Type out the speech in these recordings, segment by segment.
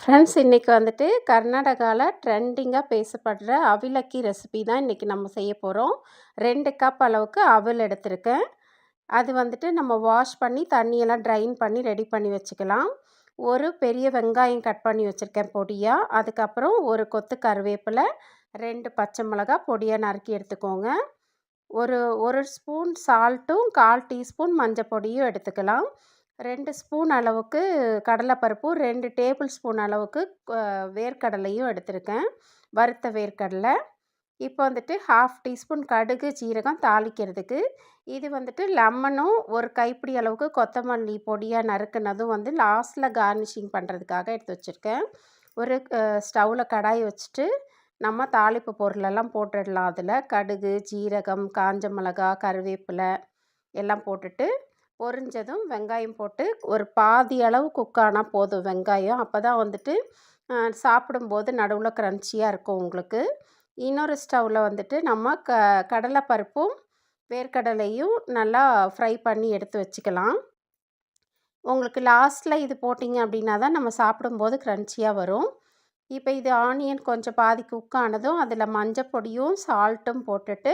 Friends இன்றைக்கி வந்துட்டு கர்நாடகாவில் ட்ரெண்டிங்காக பேசப்படுற அவிலக்கி ரெசிபி தான் இன்றைக்கி நம்ம செய்ய போகிறோம். 2 கப் அளவுக்கு அவல் எடுத்திருக்கேன். அது வந்துட்டு நம்ம வாஷ் பண்ணி தண்ணியெல்லாம் ட்ரைன் பண்ணி ரெடி பண்ணி வச்சுக்கலாம். ஒரு பெரிய வெங்காயம் கட் பண்ணி வச்சுருக்கேன் பொடியாக. அதுக்கப்புறம் ஒரு கொத்து கருவேப்பிலை, 2 பச்சை மிளகாய் பொடியாக நறுக்கி எடுத்துக்கோங்க. ஒரு 1 ஸ்பூன் சால்ட்டும் 1/4 டீஸ்பூன் மஞ்சள் பொடியும் எடுத்துக்கலாம். 2 ஸ்பூன் அளவுக்கு கடலைப்பருப்பும் 2 டேபிள் ஸ்பூன் அளவுக்கு வேர்க்கடலையும் எடுத்திருக்கேன். வறுத்த வேர்க்கடலை. இப்போ வந்துட்டு 1/2 டீஸ்பூன் கடுகு, ஜீரகம் தாளிக்கிறதுக்கு. இது வந்துட்டு லெமனும் ஒரு கைப்பிடி அளவுக்கு கொத்தமல்லி பொடியாக நறுக்குனதும் வந்து லாஸ்ட்டில் கார்னிஷிங் பண்ணுறதுக்காக எடுத்து வச்சுருக்கேன். ஒரு ஸ்டவ்வில் கடாய் வச்சுட்டு நம்ம தாளிப்பு பொருளெல்லாம் போட்டுடலாம். அதில் கடுகு, ஜீரகம், காஞ்ச மிளகா, கருவேப்பிலை எல்லாம் போட்டுட்டு பொரிஞ்சதும் வெங்காயம் போட்டு ஒரு பாதி அளவு குக் ஆனால் போதும் வெங்காயம். அப்போ தான் வந்துட்டு சாப்பிடும்போது நடுவில் க்ரன்ச்சியாக இருக்கும் உங்களுக்கு. இன்னொரு ஸ்டவ்வில் வந்துட்டு நம்ம கடலைப்பருப்பும் வேர்க்கடலையும் நல்லா ஃப்ரை பண்ணி எடுத்து வச்சுக்கலாம். உங்களுக்கு லாஸ்ட்டில் இது போட்டிங்க அப்படின்னா தான் நம்ம சாப்பிடும்போது க்ரன்ச்சியாக வரும். இப்போ இது ஆனியன் கொஞ்சம் பாதி குக் ஆனதும் அதில் மஞ்சள் பொடியும் சால்ட்டும் போட்டுட்டு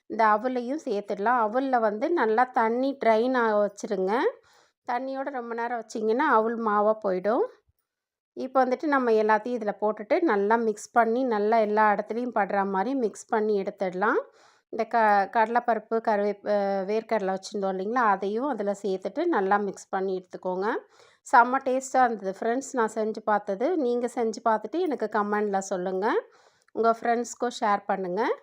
இந்த அவலையும் சேர்த்துடலாம். அவலில் வந்து நல்லா தண்ணி ட்ரைன் வச்சுருங்க. தண்ணியோடு ரொம்ப நேரம் வச்சிங்கன்னா அவல் மாவாக போயிடும். இப்போ வந்துட்டு நம்ம எல்லாத்தையும் இதில் போட்டுட்டு நல்லா மிக்ஸ் பண்ணி நல்லா எல்லா இடத்துலையும் படுற மாதிரி மிக்ஸ் பண்ணி எடுத்துடலாம். இந்த கடலைப்பருப்பு வேர்க்கடலை வச்சுருந்தோம் இல்லைங்களா, அதையும் அதில் சேர்த்துட்டு நல்லா மிக்ஸ் பண்ணி எடுத்துக்கோங்க. செம்ம டேஸ்ட்டாக இருந்தது ஃப்ரெண்ட்ஸ். நான் செஞ்சு பார்த்தது. நீங்கள் செஞ்சு பார்த்துட்டு எனக்கு கமெண்டில் சொல்லுங்கள். உங்கள் ஃப்ரெண்ட்ஸ்க்கும் ஷேர் பண்ணுங்கள்.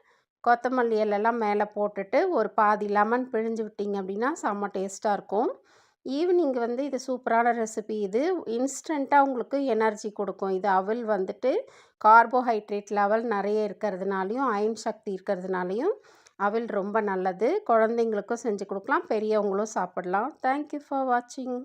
கொத்தமல்லி இலைலாம் மேலே போட்டுட்டு ஒரு பாதி லெமன் பிழிஞ்சு விட்டிங்க அப்படின்னா செம்ம டேஸ்ட்டாக இருக்கும். ஈவினிங் வந்து இது சூப்பரான ரெசிபி. இது இன்ஸ்டண்ட்டாக உங்களுக்கு எனர்ஜி கொடுக்கும். இது அவல் வந்துட்டு கார்போஹைட்ரேட் லெவல் நிறைய இருக்கிறதுனாலையும் அயன் சக்தி இருக்கிறதுனாலையும் அவல் ரொம்ப நல்லது. குழந்தைங்களுக்கும் செஞ்சு கொடுக்கலாம், பெரியவங்களும் சாப்பிடலாம். தேங்க்யூ ஃபார் வாட்சிங்.